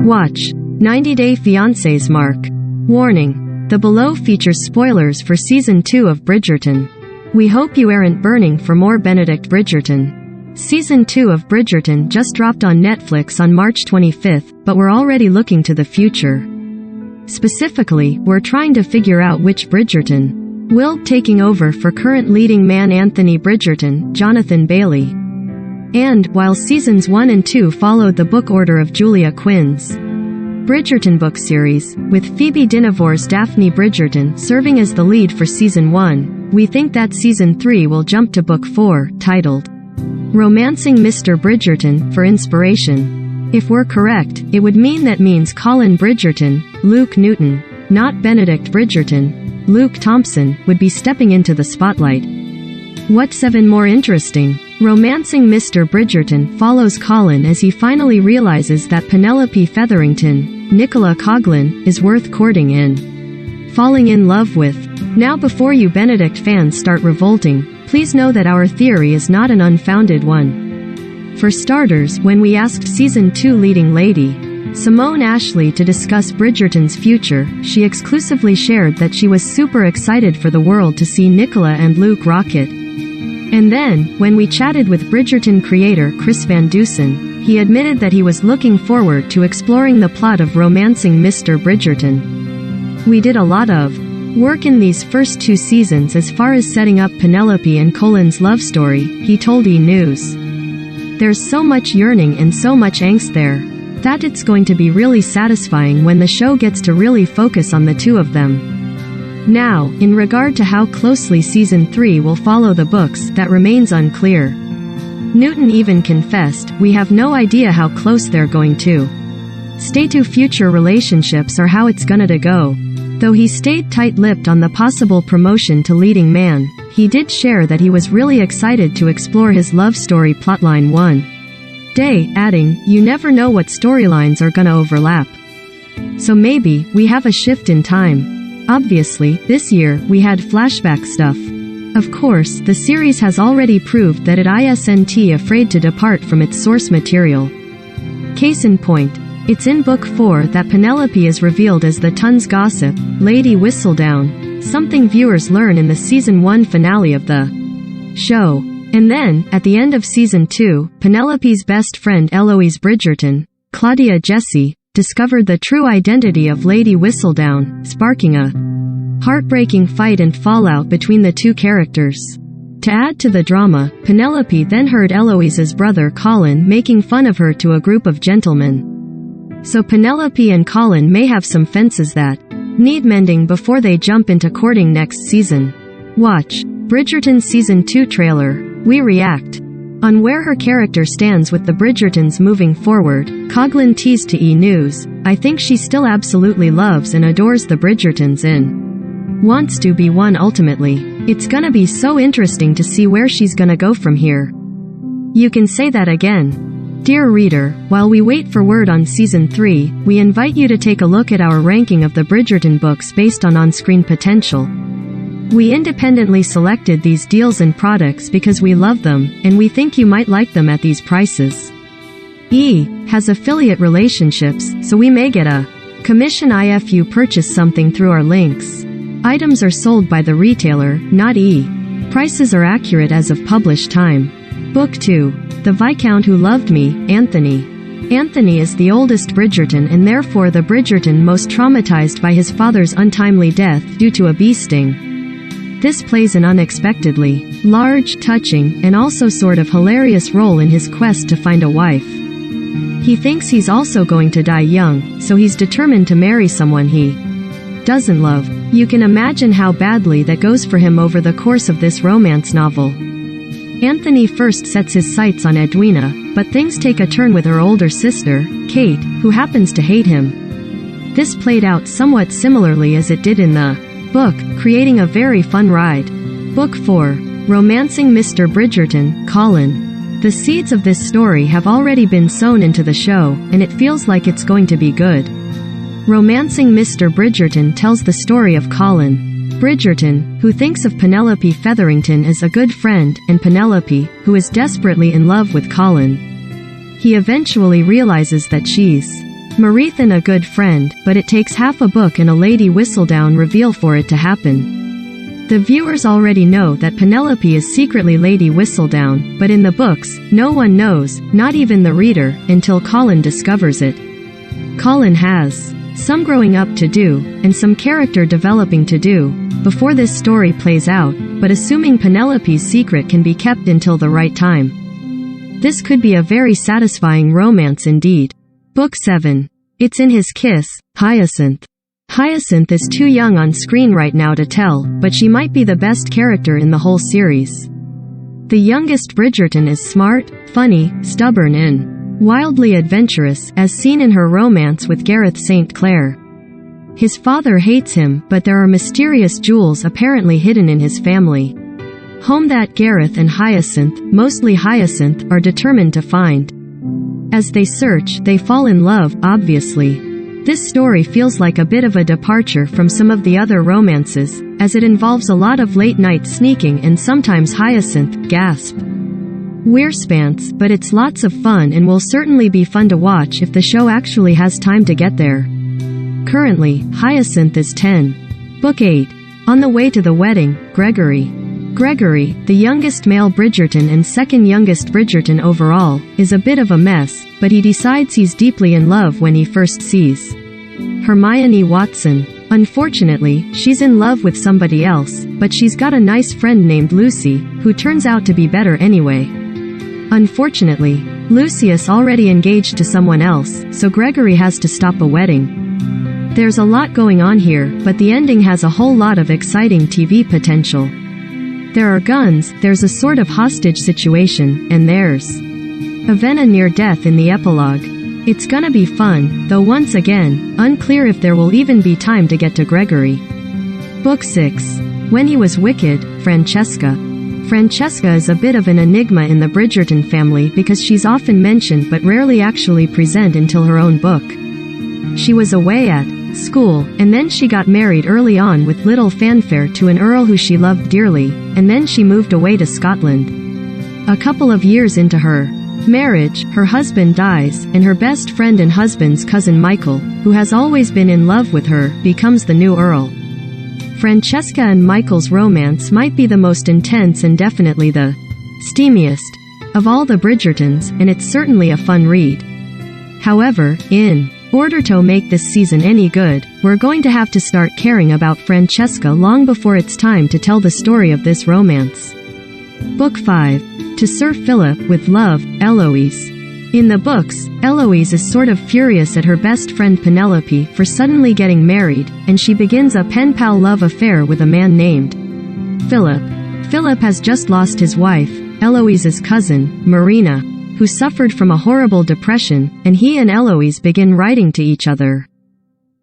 Watch 90 Day Fiancés Mark. Warning. The below features spoilers for Season 2 of Bridgerton. We hope you aren't burning for more Benedict Bridgerton. Season 2 of Bridgerton just dropped on Netflix on March 25th, but we're already looking to the future. Specifically, we're trying to figure out which Bridgerton will taking over for current leading man Anthony Bridgerton, Jonathan Bailey. And, while Seasons 1 and 2 followed the book order of Julia Quinn's Bridgerton book series, with Phoebe Dynevor's Daphne Bridgerton serving as the lead for Season 1, we think that Season 3 will jump to Book 4, titled Romancing Mr. Bridgerton, for inspiration. If we're correct, it would mean Colin Bridgerton, Luke Newton, not Benedict Bridgerton, Luke Thompson, would be stepping into the spotlight. What's even more interesting? Romancing Mr. Bridgerton follows Colin as he finally realizes that Penelope Featherington, Nicola Coughlan, is worth courting and falling in love with. Now, before you Benedict fans start revolting, please know that our theory is not an unfounded one. For starters, when we asked Season 2 leading lady Simone Ashley to discuss Bridgerton's future, she exclusively shared that she was super excited for the world to see Nicola and Luke rock it. And then, when we chatted with Bridgerton creator Chris Van Dusen, he admitted that he was looking forward to exploring the plot of Romancing Mr. Bridgerton. We did a lot of work in these first 2 seasons as far as setting up Penelope and Colin's love story, he told E! News. There's so much yearning and so much angst there, that it's going to be really satisfying when the show gets to really focus on the two of them. Now, in regard to how closely Season 3 will follow the books, that remains unclear. Newton even confessed, "We have no idea how close they're going to stay to future relationships or how it's gonna to go." Though he stayed tight-lipped on the possible promotion to leading man, he did share that he was really excited to explore his love story plotline one day, adding, "You never know what storylines are gonna overlap. So maybe, we have a shift in time." Obviously, this year, we had flashback stuff. Of course, the series has already proved that it isn't afraid to depart from its source material. Case in point, it's in Book 4 that Penelope is revealed as the Tun's gossip, Lady Whistledown, something viewers learn in the Season 1 finale of the show. And then, at the end of Season 2, Penelope's best friend Eloise Bridgerton, Claudia Jessie, discovered the true identity of Lady Whistledown, sparking a heartbreaking fight and fallout between the two characters. To add to the drama, Penelope then heard Eloise's brother Colin making fun of her to a group of gentlemen. So Penelope and Colin may have some fences that need mending before they jump into courting next season. Watch Bridgerton Season 2 trailer. We react on where her character stands with the Bridgertons moving forward. Coughlan teased to E! News, "I think she still absolutely loves and adores the Bridgertons and wants to be one ultimately. It's gonna be so interesting to see where she's gonna go from here." You can say that again. Dear reader, while we wait for word on Season 3, we invite you to take a look at our ranking of the Bridgerton books based on on-screen potential. We independently selected these deals and products because we love them, and we think you might like them at these prices. E! has affiliate relationships, so we may get a commission if you purchase something through our links. Items are sold by the retailer, not E! Prices are accurate as of published time. Book 2. The Viscount Who Loved Me, Anthony. Anthony is the oldest Bridgerton and therefore the Bridgerton most traumatized by his father's untimely death due to a bee sting. This plays an unexpectedly large, touching, and also sort of hilarious role in his quest to find a wife. He thinks he's also going to die young, so he's determined to marry someone he doesn't love. You can imagine how badly that goes for him over the course of this romance novel. Anthony first sets his sights on Edwina, but things take a turn with her older sister, Kate, who happens to hate him. This played out somewhat similarly as it did in the book, creating a very fun ride. Book 4. Romancing Mr. Bridgerton, Colin. The seeds of this story have already been sown into the show, and it feels like it's going to be good. Romancing Mr. Bridgerton tells the story of Colin Bridgerton, who thinks of Penelope Featherington as a good friend, and Penelope, who is desperately in love with Colin. He eventually realizes that she's Marethan a good friend, but it takes half a book and a Lady Whistledown reveal for it to happen. The viewers already know that Penelope is secretly Lady Whistledown, but in the books, no one knows, not even the reader, until Colin discovers it. Colin has some growing up to do, and some character developing to do, before this story plays out, but assuming Penelope's secret can be kept until the right time. This could be a very satisfying romance indeed. Book 7. It's in His Kiss, Hyacinth. Hyacinth is too young on screen right now to tell, but she might be the best character in the whole series. The youngest Bridgerton is smart, funny, stubborn and wildly adventurous, as seen in her romance with Gareth St. Clair. His father hates him, but there are mysterious jewels apparently hidden in his family home that Gareth and Hyacinth, mostly Hyacinth, are determined to find. As they search, they fall in love, obviously. This story feels like a bit of a departure from some of the other romances, as it involves a lot of late-night sneaking and sometimes Hyacinth, gasp. Weirspants, but it's lots of fun and will certainly be fun to watch if the show actually has time to get there. Currently, Hyacinth is 10. Book 8. On the Way to the Wedding, Gregory. Gregory, the youngest male Bridgerton and second youngest Bridgerton overall, is a bit of a mess, but he decides he's deeply in love when he first sees Hermione Watson. Unfortunately, she's in love with somebody else, but she's got a nice friend named Lucy, who turns out to be better anyway. Unfortunately, Lucy is already engaged to someone else, so Gregory has to stop a wedding. There's a lot going on here, but the ending has a whole lot of exciting TV potential. There are guns, there's a sort of hostage situation, and there's a near death in the epilogue. It's gonna be fun, though once again, unclear if there will even be time to get to Gregory. Book 6. When He Was Wicked, Francesca. Francesca is a bit of an enigma in the Bridgerton family because she's often mentioned but rarely actually present until her own book. She was away at school, and then she got married early on with little fanfare to an earl who she loved dearly, and then she moved away to Scotland. A couple of years into her marriage, her husband dies, and her best friend and husband's cousin Michael, who has always been in love with her, becomes the new earl. Francesca and Michael's romance might be the most intense and definitely the steamiest of all the Bridgertons, and it's certainly a fun read. However, in order to make this season any good, we're going to have to start caring about Francesca long before it's time to tell the story of this romance. Book 5. To Sir Philip, with Love, Eloise. In the books, Eloise is sort of furious at her best friend Penelope for suddenly getting married, and she begins a pen-pal love affair with a man named Philip. Philip has just lost his wife, Eloise's cousin, Marina, who suffered from a horrible depression, and he and Eloise begin writing to each other.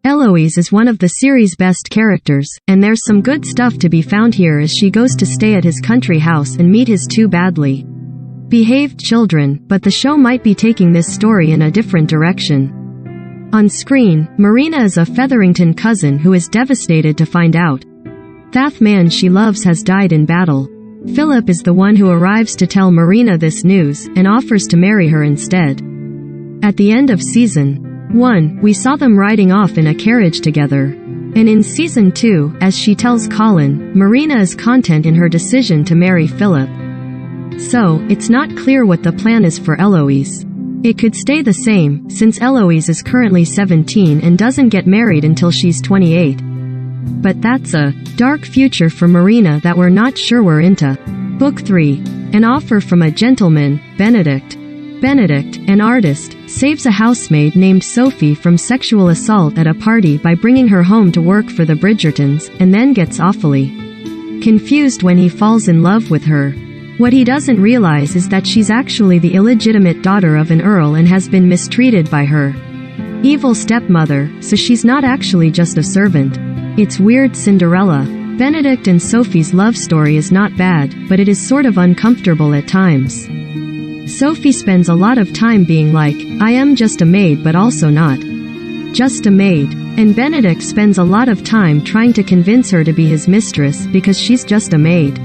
Eloise is one of the series' best characters, and there's some good stuff to be found here as she goes to stay at his country house and meet his two badly behaved children, but the show might be taking this story in a different direction. On screen, Marina is a Featherington cousin who is devastated to find out that man she loves has died in battle. Philip is the one who arrives to tell Marina this news, and offers to marry her instead. At the end of Season 1, we saw them riding off in a carriage together. And in Season 2, as she tells Colin, Marina is content in her decision to marry Philip. So, it's not clear what the plan is for Eloise. It could stay the same, since Eloise is currently 17 and doesn't get married until she's 28. But that's a dark future for Marina that we're not sure we're into. Book 3. An Offer from a Gentleman, Benedict. Benedict, an artist, saves a housemaid named Sophie from sexual assault at a party by bringing her home to work for the Bridgertons, and then gets awfully confused when he falls in love with her. What he doesn't realize is that she's actually the illegitimate daughter of an earl and has been mistreated by her evil stepmother, so she's not actually just a servant. It's weird Cinderella. Benedict and Sophie's love story is not bad, but it is sort of uncomfortable at times. Sophie spends a lot of time being like, I am just a maid but also not just a maid. And Benedict spends a lot of time trying to convince her to be his mistress because she's just a maid.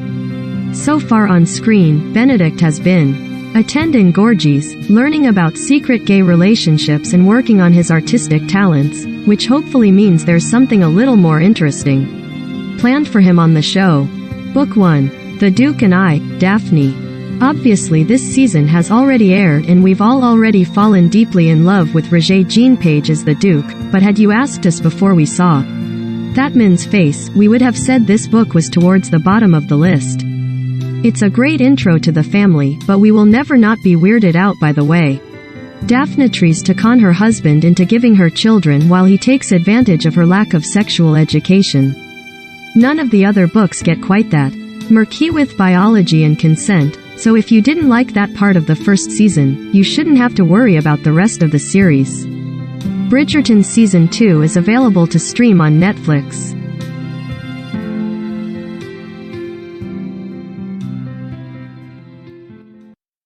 So far on screen, Benedict has been Attend in Gorgies, learning about secret gay relationships and working on his artistic talents, which hopefully means there's something a little more interesting planned for him on the show. Book 1. The Duke and I, Daphne. Obviously this season has already aired and we've all already fallen deeply in love with Regé-Jean Page as the Duke, but had you asked us before we saw that man's face, we would have said this book was towards the bottom of the list. It's a great intro to the family, but we will never not be weirded out by the way Daphne tries to con her husband into giving her children while he takes advantage of her lack of sexual education. None of the other books get quite that murky with biology and consent, so if you didn't like that part of the first season, you shouldn't have to worry about the rest of the series. Bridgerton Season 2 is available to stream on Netflix.